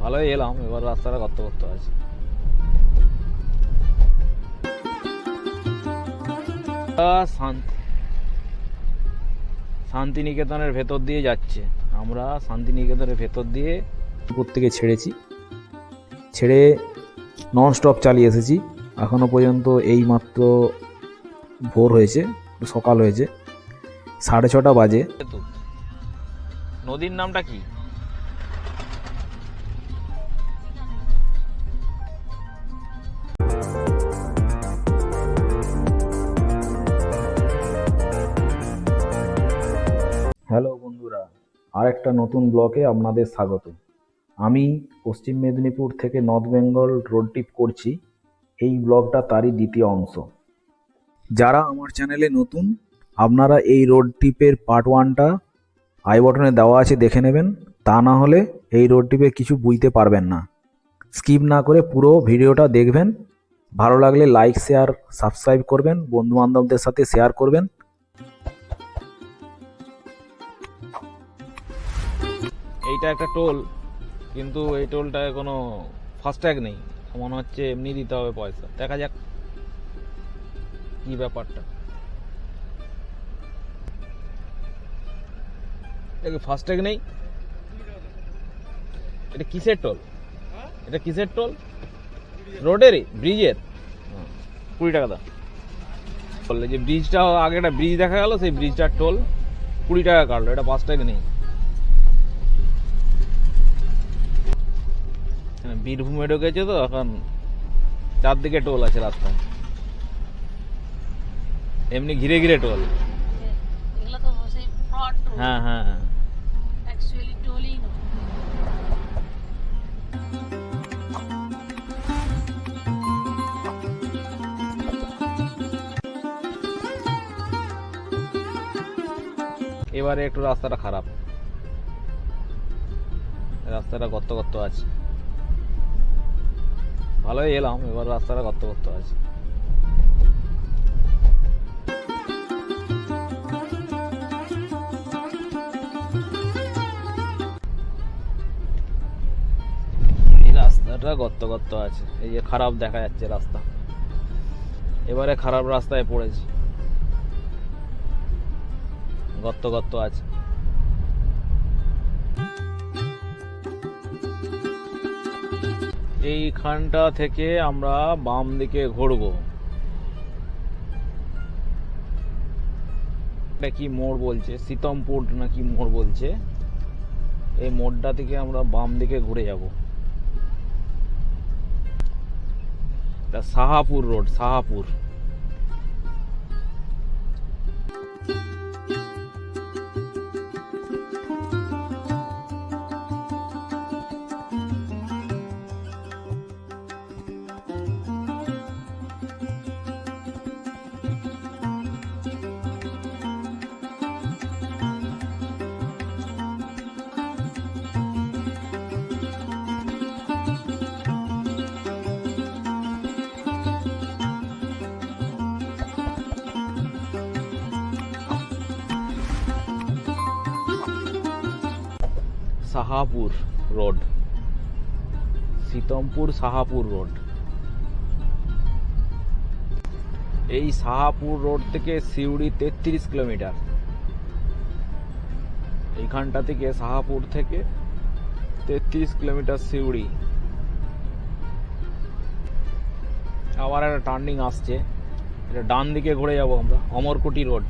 ভালোই এলাম, এবার রাস্তাটা গর্ত করতে আছে। শান্তিনিকেতনের ভেতর দিয়ে যাচ্ছে, আমরা শান্তিনিকেতনের ভেতর দিয়ে থেকে ছেড়েছি, ছেড়ে নন স্টপ চালিয়ে এসেছি। এখনো পর্যন্ত এই মাত্র ভোর হয়েছে, সকাল হয়েছে, 6:30 বাজে। নদীর নামটা কি? হ্যালো বন্ধুরা, আর একটা নতুন ব্লগে আপনাদের স্বাগত। আমি পশ্চিম মেদিনীপুর থেকে নর্থ বেঙ্গল রোড ট্রিপ করছি। এই ব্লগটা তারই দ্বিতীয় অংশ। যারা আমার চ্যানেলে নতুন, আপনারা এই রোড ট্রিপের পার্ট 1টা আই বটনে দেওয়া আছে, দেখে নেবেন। তা না হলে এই রোড ট্রিপে কিছু বুঝতে পারবেন না। স্কিপ না করে পুরো ভিডিওটা দেখবেন। ভালো লাগলে লাইক, শেয়ার, সাবস্ক্রাইব করবেন, বন্ধুবান্ধবদের সাথে শেয়ার করবেন। এইটা একটা টোল, কিন্তু এই টোলটায় কোনো ফাস্ট্যাগ নেই, মনে হচ্ছে এমনি দিতে হবে পয়সা। দেখা যাক কি ব্যাপারটা। এটা ফাস্ট্যাগ নেই, এটা কিসের টোল? এটা কিসের টোল? রোডেরই, ব্রিজের। 20 টাকা দাও। বললে যে ব্রিজটা, আগে একটা ব্রিজ দেখা গেল, সেই ব্রিজটার টোল 20 টাকা কাটলো। এটা ফাস্ট্যাগ নেই। বীরভূমে ঢুকেছে তো, এখন চারদিকে টোল আছে রাস্তায়, এমনি ঘিরে ঘিরে টোল। হ্যাঁ হ্যাঁ হ্যাঁ, এবারে একটু রাস্তাটা খারাপ, রাস্তাটা গর্ত গর্ত আছে। ভালোই এলাম, এবার রাস্তাটা গর্ত গর্ত আছে। এই রাস্তাটা গর্ত গর্ত আছে, এই যে খারাপ দেখা যাচ্ছে রাস্তা। এবারে খারাপ রাস্তায় পড়েছি, গর্ত গর্ত আছে। এইখানটা থেকে আমরা বাম দিকে ঘুরবো। এটা কি মোড় বলছে, সীতমপুর নাকি মোড় বলছে। এই মোড়টা থেকে আমরা বাম দিকে ঘুরে যাব। এটা Sahapur road, Sahapur. Sahapur road, Sitampur Sahapur road. এই সাহাপুর রোড থেকে সিউড়ি 33 কিলোমিটার। এইখানটা থেকে সাহাপুর থেকে 33 কিলোমিটার সিউড়ি। আবার একটা টার্নিং আসছে, এটা ডান দিকে ঘুরে যাব আমরা। অমরকুটি রোড,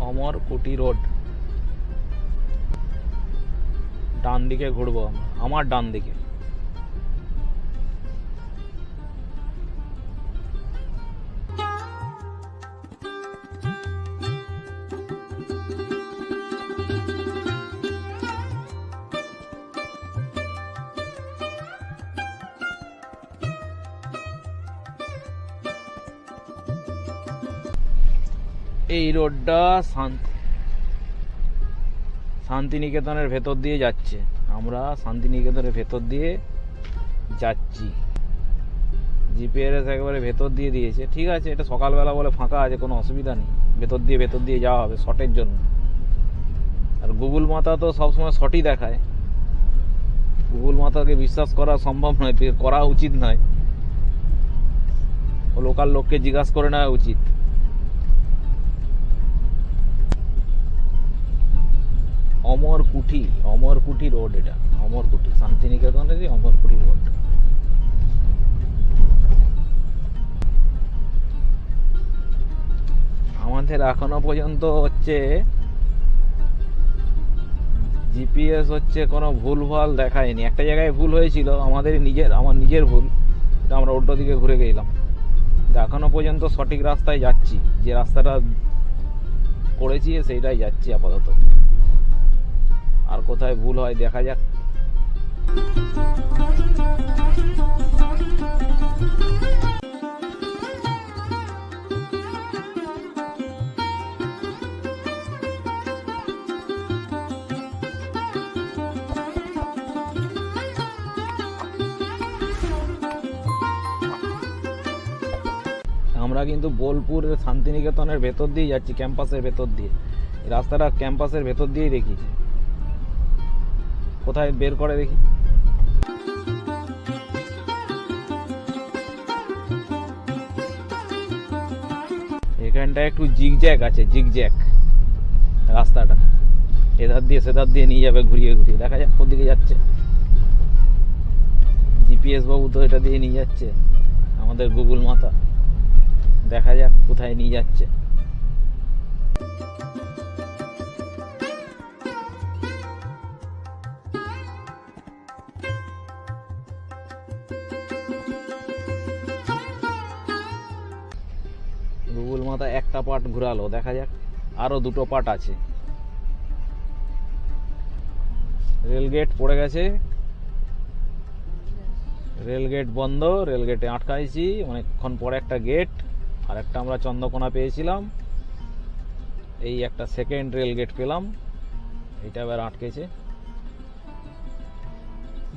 অমরকুটি রোড। ডান দিকে ঘুরবো আমরা, আমার ডান দিকে। এই রোডটা শান্তিনিকেতনের ভেতর দিয়ে যাচ্ছে, আমরা শান্তিনিকেতনের ভেতর দিয়ে যাচ্ছি। জিপিআরএস একেবারে ভেতর দিয়ে দিয়েছে। ঠিক আছে, এটা সকালবেলা বলে ফাঁকা আছে, কোনো অসুবিধা নেই। ভেতর দিয়ে যাওয়া হবে শর্টের জন্য। আর গুগল মাথা তো সবসময় শর্টই দেখায়, গুগল মাতাকে বিশ্বাস করা সম্ভব নয়, করা উচিত নয়। ও লোকাল লোককে জিজ্ঞাসা করে নেওয়া উচিত। অমরকুঠি রোড, এটা অমরকুঠি, শান্তিনিকেতনের অমরকুঠি রোড। আমাদের এখনো পর্যন্ত হচ্ছে জিপিএস হচ্ছে কোনো ভুল ভাল দেখায়নি। একটা জায়গায় ভুল হয়েছিল, আমার নিজের ভুল, আমরা উল্টো দিকে ঘুরে গেলাম। এখনো পর্যন্ত সঠিক রাস্তায় যাচ্ছি, যে রাস্তাটা করেছি সেইটাই যাচ্ছি আপাতত। আর কোথায় ভুল হয় দেখা যাক। আমরা কিন্তু বোলপুরের শান্তিনিকেতনের ভেতর দিয়ে যাচ্ছি, ক্যাম্পাসের ভেতর দিয়ে। রাস্তাটা ক্যাম্পাসের ভেতর দিয়েই দেখিয়েছে, কোথায় বের করে দেখি। এখানটা একটু জিগজ্যাগ আছে, জিগজ্যাগ রাস্তাটা, এধার দিয়ে সেধার দিয়ে নিয়ে যাবে ঘুরিয়ে ঘুরিয়ে। দেখা যাক কোন দিকে যাচ্ছে। জিপিএস বাবু তো এটা দিয়ে নিয়ে যাচ্ছে, আমাদের গুগল মাতা। দেখা যাক কোথায় নিয়ে যাচ্ছে। গুগল মাতা একটা পার্ট ঘুরালো, দেখা যাক আরো দুটো পার্ট আছে। রেলগেট পড়ে গেছে, রেলগেট বন্ধ, রেলগেটে আটকাইছি অনেকক্ষণ পরে। একটা গেট আর একটা আমরা চন্দ্রকোনা পেয়েছিলাম, এই একটা সেকেন্ড রেলগেট পেলাম, এইটা এবার আটকেছে।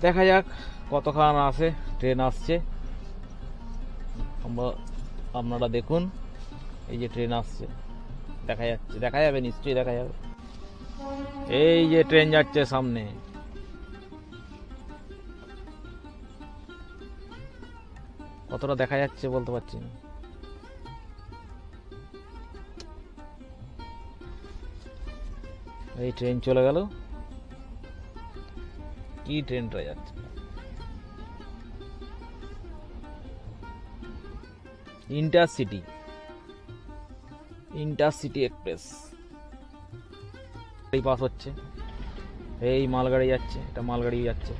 দেখা যাক কতক্ষণ আসে, ট্রেন আসছে। আপনারা দেখুন, এই যে ট্রেন আসছে, দেখা যাচ্ছে, দেখা যাবে, নিশ্চয়ই দেখা যাবে। এই যে ট্রেন যাচ্ছে সামনে। কতটা দেখা যাচ্ছে বলতে পারছি না। এই ট্রেন চলে গেল। কি ট্রেনটা যাচ্ছে? Intercity express. এই পাস হচ্ছে, এই মালগাড়ি যাচ্ছে, এটা মালগাড়ি যাচ্ছে।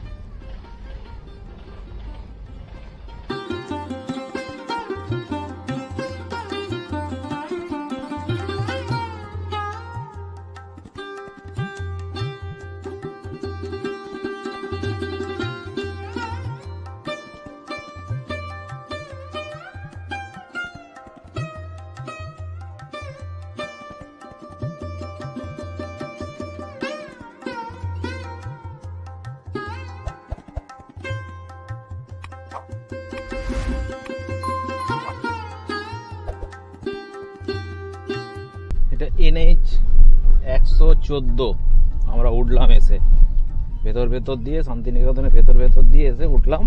এটা NH 114। আমরা উঠলাম, এসে ভেতর দিয়ে, শান্তিনিকেতনের ভেতর দিয়ে এসে উঠলাম।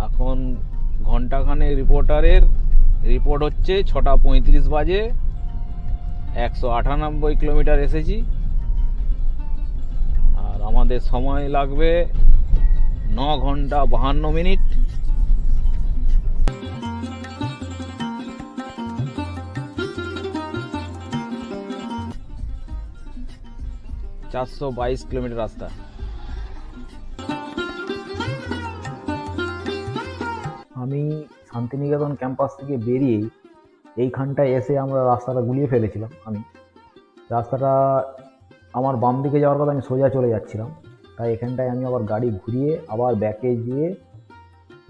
এখন ঘন্টাখানে রিপোর্টারের রিপোর্ট হচ্ছে 6:35 বাজে, 198 কিলোমিটার এসেছি। আর আমাদের সময় লাগবে 9 ঘন্টা 52 মিনিট। 422 কিলোমিটার রাস্তা। আমি শান্তিনিকেতন ক্যাম্পাস থেকে বেরিয়েই এইখানটায় এসে আমরা রাস্তাটা গুলিয়ে ফেলেছিলাম। রাস্তাটা আমার বাম দিকে যাওয়ার কথা, আমি সোজা চলে যাচ্ছিলাম, তাই এখানটায় আমি আবার গাড়ি ঘুরিয়ে আবার ব্যাকে গিয়ে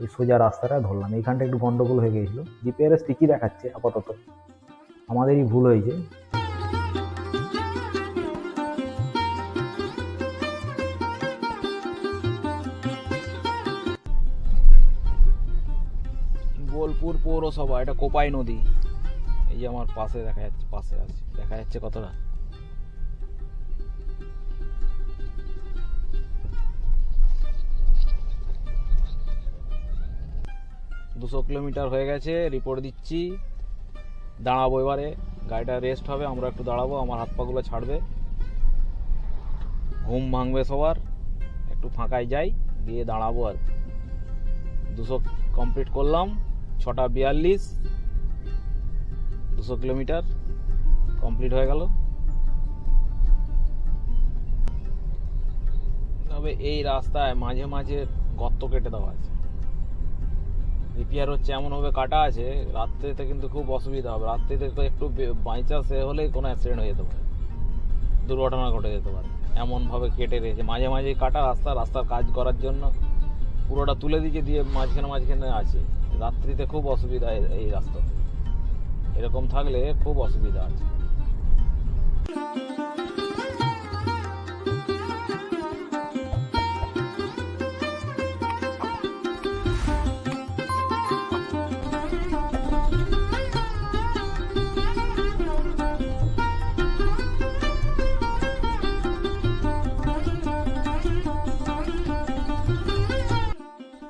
এই সোজা রাস্তাটা ধরলাম। এইখানটা একটু গন্ডগোল হয়ে গিয়েছিল। জিপিআরএস ঠিকই দেখাচ্ছে, আপাতত আমাদেরই ভুল হয়েছে। বোলপুর পৌরসভা, এটা কোপাই নদী। এই যে আমার পাশে দেখা যাচ্ছে, পাশে আছে, দেখা যাচ্ছে কতটা। 200 কিলোমিটার হয়ে গেছে, রিপোর্ট দিচ্ছি। দাঁড়াবো এবারে, গাড়িটা রেস্ট হবে, আমরা একটু দাঁড়াবো, আমার হাত পাগুলো ছাড়বে, ঘুম ভাঙবে সবার, একটু ফাঁকায় যাই, দিয়ে দাঁড়াবো আর 200 কমপ্লিট করলাম। 6:42, 200 কিলোমিটার কমপ্লিট হয়ে গেল। তবে এই রাস্তায় মাঝে মাঝে গর্ত কেটে দেওয়া আছে, রিপেয়ার হচ্ছে এমনভাবে কাটা আছে, রাত্রিতে কিন্তু খুব অসুবিধা হবে। রাত্রিতে তো একটু বাই চান্স হলেই কোনো অ্যাক্সিডেন্ট হয়ে যেতে পারে, দুর্ঘটনা ঘটে যেতে পারে, এমনভাবে কেটে রয়েছে। মাঝে মাঝে কাটা রাস্তার কাজ করার জন্য পুরোটা তুলে দিয়েছে, দিয়ে মাঝখানে আছে। রাত্রিতে খুব অসুবিধা এই রাস্তাতে, এরকম থাকলে খুব অসুবিধা আছে।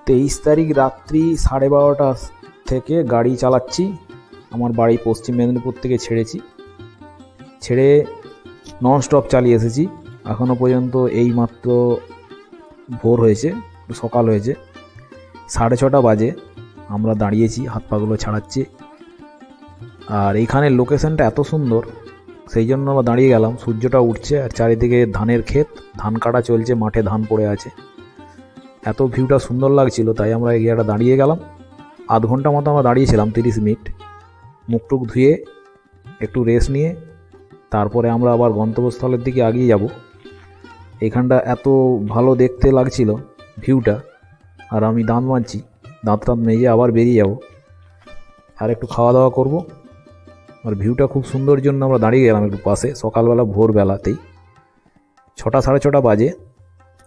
23 তারিখ রাত্রি 12:30 থেকে গাড়ি চালাচ্ছি। আমার বাড়ি পশ্চিম মেদিনীপুর থেকে ছেড়ে নন স্টপ চালিয়ে এসেছি। এখনও পর্যন্ত এই মাত্র ভোর হয়েছে, সকাল হয়েছে, 6:30 বাজে। আমরা দাঁড়িয়েছি, হাত পাগুলো ছাড়াচ্ছি। আর এইখানের লোকেশনটা এত সুন্দর, সেই জন্য আমরা দাঁড়িয়ে গেলাম। সূর্যটা উঠছে আর চারিদিকে ধানের ক্ষেত, ধান কাটা চলছে, মাঠে ধান পড়ে আছে। এত ভিউটা সুন্দর লাগছিল, তাই আমরা এই জায়গাটা দাঁড়িয়ে গেলাম। আধ ঘন্টা মতো আমরা দাঁড়িয়েছিলাম, 30 মিনিট। মুখটুক ধুয়ে একটু রেস্ট নিয়ে তারপরে আমরা আবার গন্তব্যস্থলের দিকে এগিয়ে যাব। এখানটা এত ভালো দেখতে লাগছিল ভিউটা, আর আমি দাঁত মাজছি, দাঁত মেজে আবার বেরিয়ে যাব, আর একটু খাওয়া দাওয়া করব। আর ভিউটা খুব সুন্দর জন্য আমরা দাঁড়িয়ে গেলাম একটু পাশে, সকালবেলা ভোরবেলাতেই। 6টা 6:30 বাজে।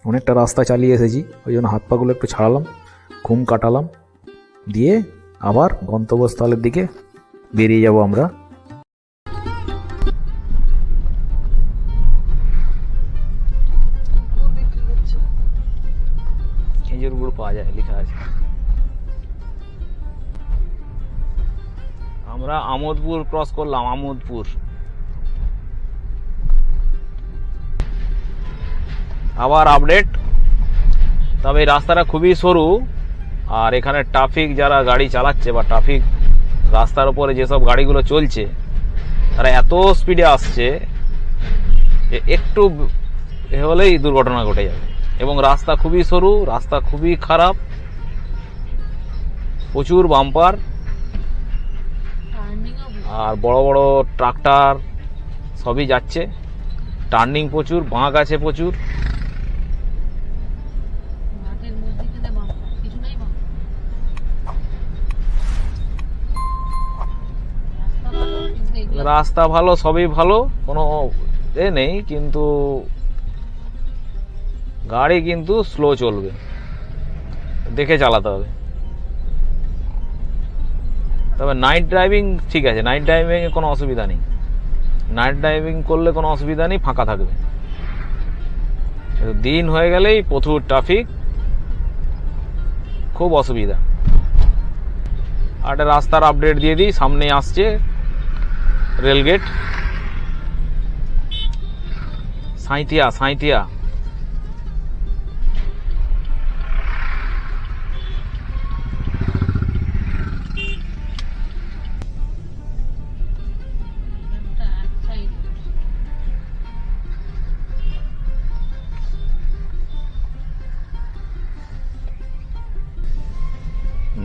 অনেকটা রাস্তা চালিয়ে এসেছি, ওই জন্য হাত পাগুলো একটু ছাড়ালাম, ঘুম কাটালাম, দিয়ে আবার গন্তব্যস্থলের দিকে বেরিয়ে যাব আমরা। খেজুর গুড় পাওয়া যায়, লেখা আছে। আমরা আমোদপুর ক্রস করলাম, আমোদপুর। আবার আপডেট। তবে এই রাস্তাটা খুবই সরু, আর এখানে ট্রাফিক যারা গাড়ি চালাচ্ছে বা ট্রাফিক রাস্তার উপরে যেসব গাড়িগুলো চলছে, তারা এত স্পিডে আসছে যে একটু হলেই দুর্ঘটনা ঘটে যাবে। এবং রাস্তা খুবই সরু, রাস্তা খুবই খারাপ, প্রচুর বাম্পার, আর বড় বড় ট্রাক্টর সবই যাচ্ছে। টার্নিং প্রচুর, বাঁক আছে প্রচুর। রাস্তা ভালো, সবই ভালো, কোনো এ নেই, কিন্তু গাড়ি কিন্তু স্লো চলবে, দেখে চালাতে হবে। তবে নাইট ড্রাইভিং ঠিক আছে, নাইট ড্রাইভিংয়ে কোনো অসুবিধা নেই, নাইট ড্রাইভিং করলে কোনো অসুবিধা নেই, ফাঁকা থাকবে। দিন হয়ে গেলেই প্রচুর ট্রাফিক, খুব অসুবিধা। আর একটা রাস্তার আপডেট দিয়ে দিই, সামনে আসছে rail gate, Sainthia.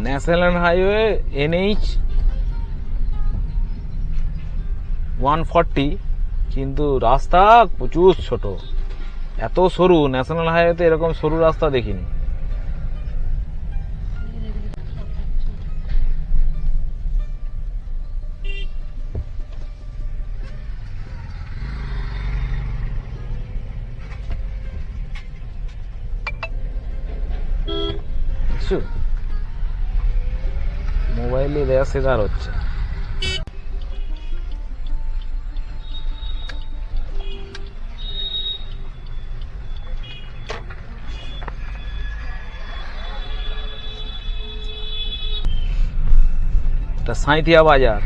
National highway NH 140, কিন্তু রাস্তা প্রচুর ছোট, এত সরু। ন্যাশনাল হাইওয়েতে এরকম সরু রাস্তা দেখিনি। মোবাইলে দেয়া শেখার হচ্ছে। এটা সাঁইথিয়া বাজার।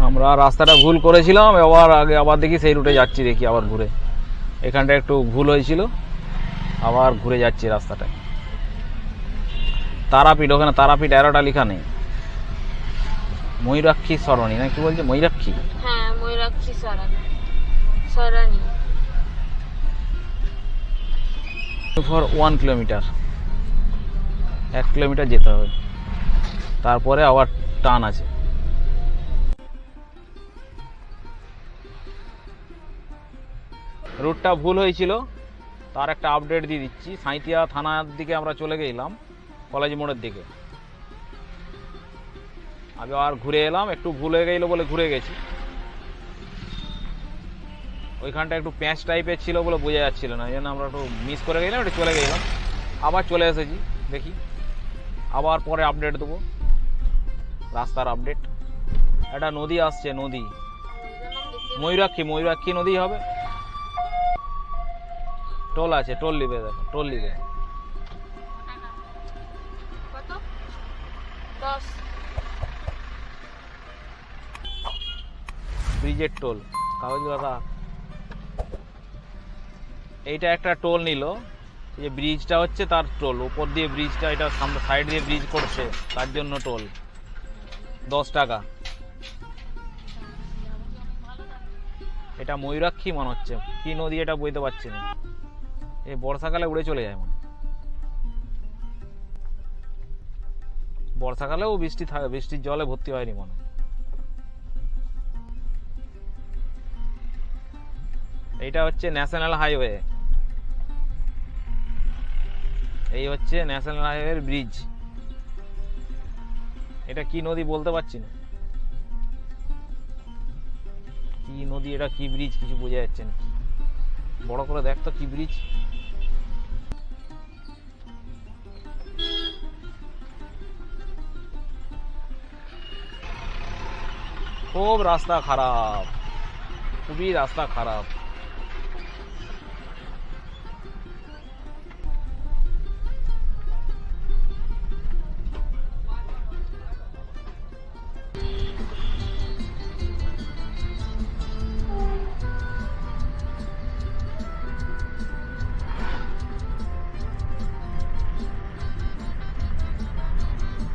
আমরা রাস্তাটা ভুল করেছিলাম, আবার দেখি সেই রুটে যাচ্ছি, দেখি আবার ঘুরে। এখানটা একটু ভুল হয়েছিল, আবার ঘুরে যাচ্ছি রাস্তাটা। তারাপীঠ, ওখানে তারাপীঠ এরোটা লেখা নেই, ময়ূরাক্ষী সরণি না কি বলছে, ময়ূরাক্ষী, হ্যাঁ ময়ূরাক্ষী সরণি ফর 1 কিলোমিটার, 1 কিলোমিটার যেতে হবে, তারপরে আবার টান আছে। রুটটা ভুল হয়েছিল, তার একটা আপডেট দিয়ে দিচ্ছি। সাঁইথিয়া থানার দিকে আমরা চলে গেলাম, কলেজ মোড়ের দিকে। আবার ঘুরে এলাম, একটু ভুল হয়ে গেল বলে ঘুরে গেছি। ওইখানটা একটু প্যাঁচ টাইপের ছিল বলে বোঝা যাচ্ছিল না, এই জন্য আমরা একটু মিস করে গেলাম, একটু চলে গেলাম। আবার চলে এসেছি, দেখি আবার পরে আপডেট দেবো, রাস্তার আপডেট। একটা নদী আসছে, নদী ময়ূরাক্ষী নদী হবে। টোল আছে, টোল নিবে, দেখো টোল নিবে। কত 10 ব্রিজের টোল, কাগজগুলো রাখ। এইটা একটা টোল নিল, এই যে ব্রিজটা হচ্ছে তার টোল, উপর দিয়ে ব্রিজটা, এটা সামনে সাইড দিয়ে ব্রিজ করছে তার জন্য টোল 10 টাকা। এটা ময়ূরাক্ষী মনে হচ্ছে, কি নদী এটা বইতে পারছি না, এই বর্ষাকালে উড়ে চলে যায়, মানে বর্ষাকালেও বৃষ্টি থাকে, বৃষ্টির জলে ভর্তি হয়নি মনে হয়। এইটা হচ্ছে ন্যাশনাল হাইওয়ে, এই হচ্ছে ন্যাশনাল হাইওয়ের ব্রিজ। এটা কি নদী বলতে পারছি না, কি নদী এটা, কি ব্রিজ কিছু বোঝা যাচ্ছে না। বড় করে দেখ তো কি ব্রিজ। খুব রাস্তা খারাপ, খুবই রাস্তা খারাপ।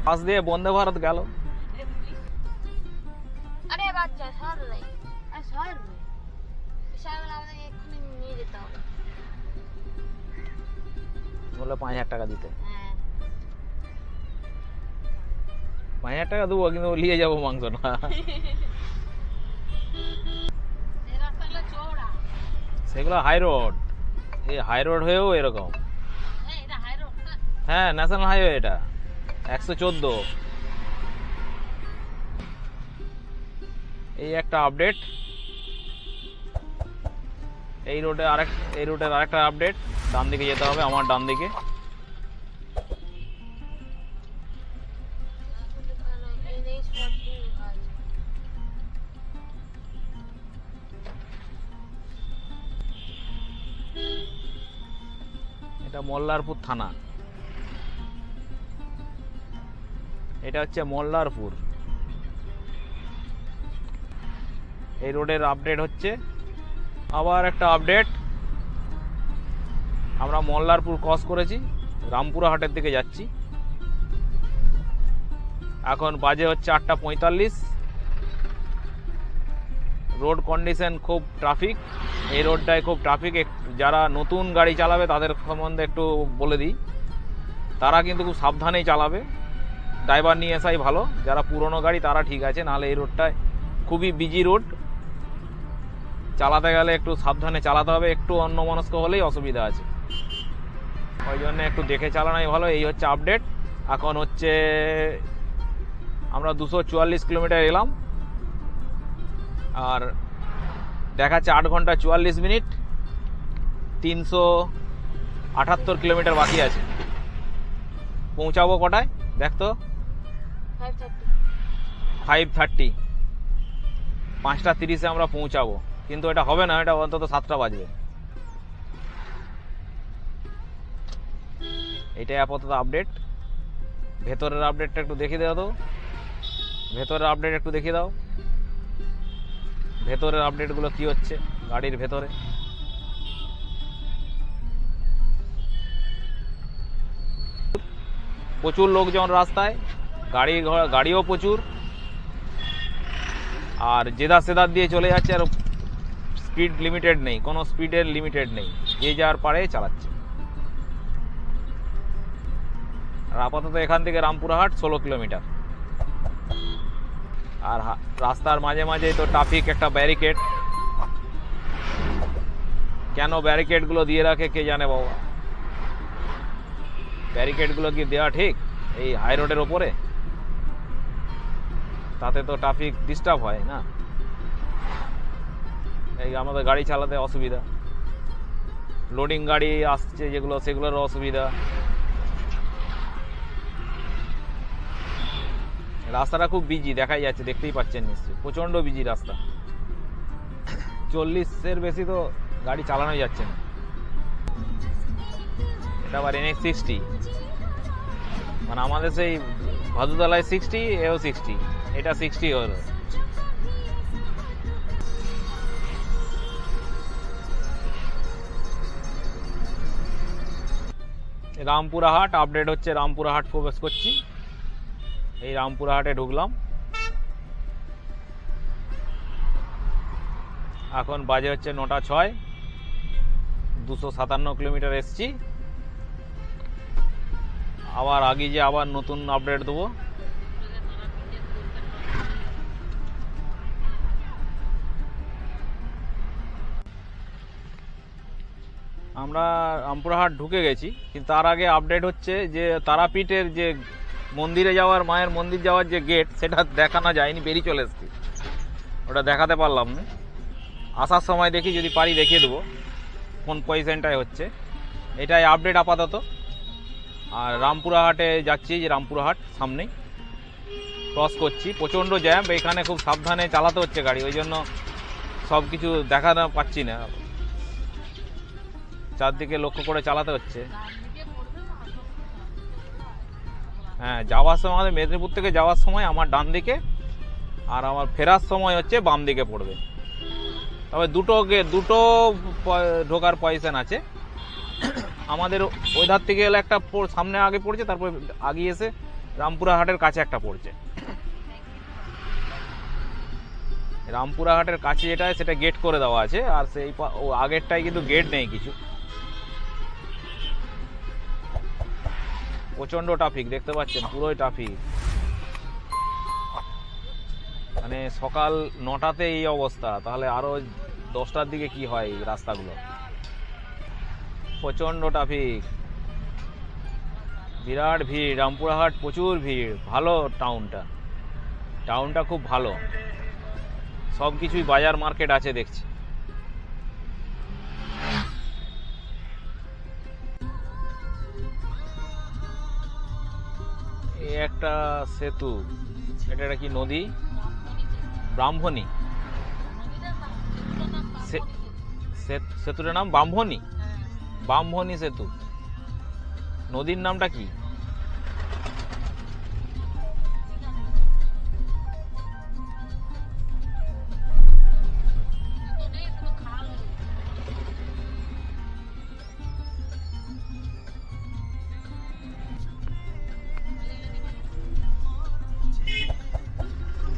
পাশ দিয়ে বন্দে ভারত গেল। আরে বাচ্চা সর রে, আরে সর রে, বিশালবেলা আমাদের এক্ষুনি নিয়ে যেতে হবে। বললো 5000 টাকা দিতে, হ্যাঁ 5000 টাকা দেবো, কিন্তু নিয়ে যাবো মাংস না। এই রাস্তাগুলো চওড়া, সেগুলো হাই রোড, এই হাই রোড হয়েও এরকম। হ্যাঁ এটা হাই রোড না। হ্যাঁ ন্যাশনাল হাইওয়ে, এটা 114। এই একটা আপডেট, এই রোডের আরেকটা আপডেট। ডান দিকে যেতে হবে, আমার ডান দিকে। এটা মল্লারপুর থানা, এটা হচ্ছে মল্লারপুর। এই রোডের আপডেট হচ্ছে। আবার একটা আপডেট, আমরা মল্লারপুর ক্রস করেছি, রামপুরা হাটের দিকে যাচ্ছি। এখন বাজে হচ্ছে 8:45। রোড কন্ডিশন খুব ট্রাফিক, এই রোডটায় খুব ট্রাফিক। যারা নতুন গাড়ি চালাবে তাদের সম্বন্ধে একটু বলে দিই, তারা কিন্তু খুব সাবধানেই চালাবে, ড্রাইভার নিয়ে আসাই ভালো। যারা পুরনো গাড়ি তারা ঠিক আছে, নাহলে এই রোডটায় খুবই বিজি রোড, চালাতে গেলে একটু সাবধানে চালাতে হবে, একটু অন্যমনস্ক হলেই অসুবিধা আছে, ওই জন্য একটু দেখে চালানোই ভালো। এই হচ্ছে আপডেট। এখন হচ্ছে আমরা 244 কিলোমিটার এলাম, আর দেখাচ্ছে 8 ঘন্টা 44 মিনিট, 378 কিলোমিটার বাকি আছে। পৌঁছাবো কটায় দেখ তো? 5:30, 5:30 আমরা পৌঁছাবো, কিন্তু এটা হবে না, এটা অন্তত 7টা বাজবে। এটাই আপাতত আপডেট। ভেতরের আপডেটটা একটু দেখিয়ে দাও তো, ভেতরের আপডেট একটু দেখিয়ে দাও, ভেতরের আপডেটগুলো কি হচ্ছে গাড়ির ভেতরে। প্রচুর লোকজন রাস্তায়, গাড়িও প্রচুর, আর জেদার সেদার দিয়ে চলে যাচ্ছে, আর স্পিড লিমিটেড নেই, কোনো স্পিডের লিমিটেড নেই, যে যার পারে চালাচ্ছে। আর আপাতত এখান থেকে রামপুরহাট 16 কিলোমিটার। আর রাস্তার মাঝে মাঝে তো ট্রাফিক, একটা ব্যারিকেড, কেন ব্যারিকেডগুলো দিয়ে রাখে কে জানে বাবা। ব্যারিকেডগুলো কি দেওয়া ঠিক এই হাই রোডের ওপরে? তাতে তো ট্রাফিক ডিস্টার্ব হয় না, এই আমাদের গাড়ি চালাতে অসুবিধা, লোডিং গাড়ি আসছে যেগুলো সেগুলোর অসুবিধা। রাস্তাটা খুব বিজি দেখাই যাচ্ছে, দেখতেই পাচ্ছেন নিশ্চয়ই, প্রচন্ড বিজি রাস্তা। 40-এর বেশি তো গাড়ি চালানোই যাচ্ছে না। এটা আবার NX 60, মানে আমাদের সেই ভাদুতলায় 60, এও 60, এটা 60 হলো। রামপুরহাট আপডেট হচ্ছে, রামপুরহাট প্রবেশ করছি। এই রামপুরহাটে ঢুকলাম, এখন বাজে হচ্ছে 9:06, 257 কিলোমিটার এসছি। আবার আগে যে আবার নতুন আপডেট দেবো। আমরা রামপুরহাট ঢুকে গেছি, কিন্তু তার আগে আপডেট হচ্ছে যে তারাপীঠের যে মন্দিরে যাওয়ার, মায়ের মন্দির যাওয়ার যে গেট, সেটা দেখানো যায়নি, বেরিয়ে চলে এসেছি, ওটা দেখাতে পারলাম না। আসার সময় দেখি যদি পারি দেখিয়ে দেবো কোন পজিশনটায় হচ্ছে। এটাই আপডেট আপাতত। আর রামপুরহাটে যাচ্ছি, যে রামপুরহাট সামনেই ক্রস করছি, প্রচণ্ড জ্যাম এখানে, খুব সাবধানে চালাতে হচ্ছে গাড়ি, ওই জন্য সব কিছু দেখাতে পাচ্ছি না, চারদিকে লক্ষ্য করে চালাতে হচ্ছে। হ্যাঁ, যাওয়ার সময় আমাদের মেদিনীপুর থেকে যাওয়ার সময় আমার ডান দিকে, আর আমার ফেরার সময় হচ্ছে বাম দিকে পড়বে। তবে দুটো ঢোকার পজিশন আছে। আমাদের ওই ধার থেকে এলে একটা সামনে আগে পড়ছে, তারপর আগে এসে রামপুরহাটের কাছে একটা পড়ছে। রামপুরহাটের কাছে যেটা সেটা গেট করে দেওয়া আছে, আর সেই আগেরটাই কিন্তু গেট নেই কিছু। প্রচন্ড ট্রাফিক দেখতে পাচ্ছেন, পুরোই ট্রাফিক। মানে সকাল 9টাতে এই অবস্থা, তাহলে আরো 10টার দিকে কি হয় এই রাস্তাগুলো। প্রচন্ড ট্রাফিক, বিরাট ভিড়। রামপুরহাট প্রচুর ভিড়। ভালো টাউনটা খুব ভালো, সব কিছুই বাজার মার্কেট আছে দেখছি। এই একটা সেতু, এটা কি নদী? ব্রাহ্মণী সেতুটার নাম ব্রাহ্মণী সেতু। নদীর নামটা কি?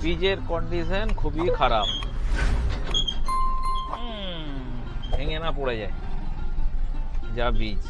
ব্রিজের কন্ডিশন খুবই খারাপ, ভেঙে না পড়ে যায় যা ব্রিজ।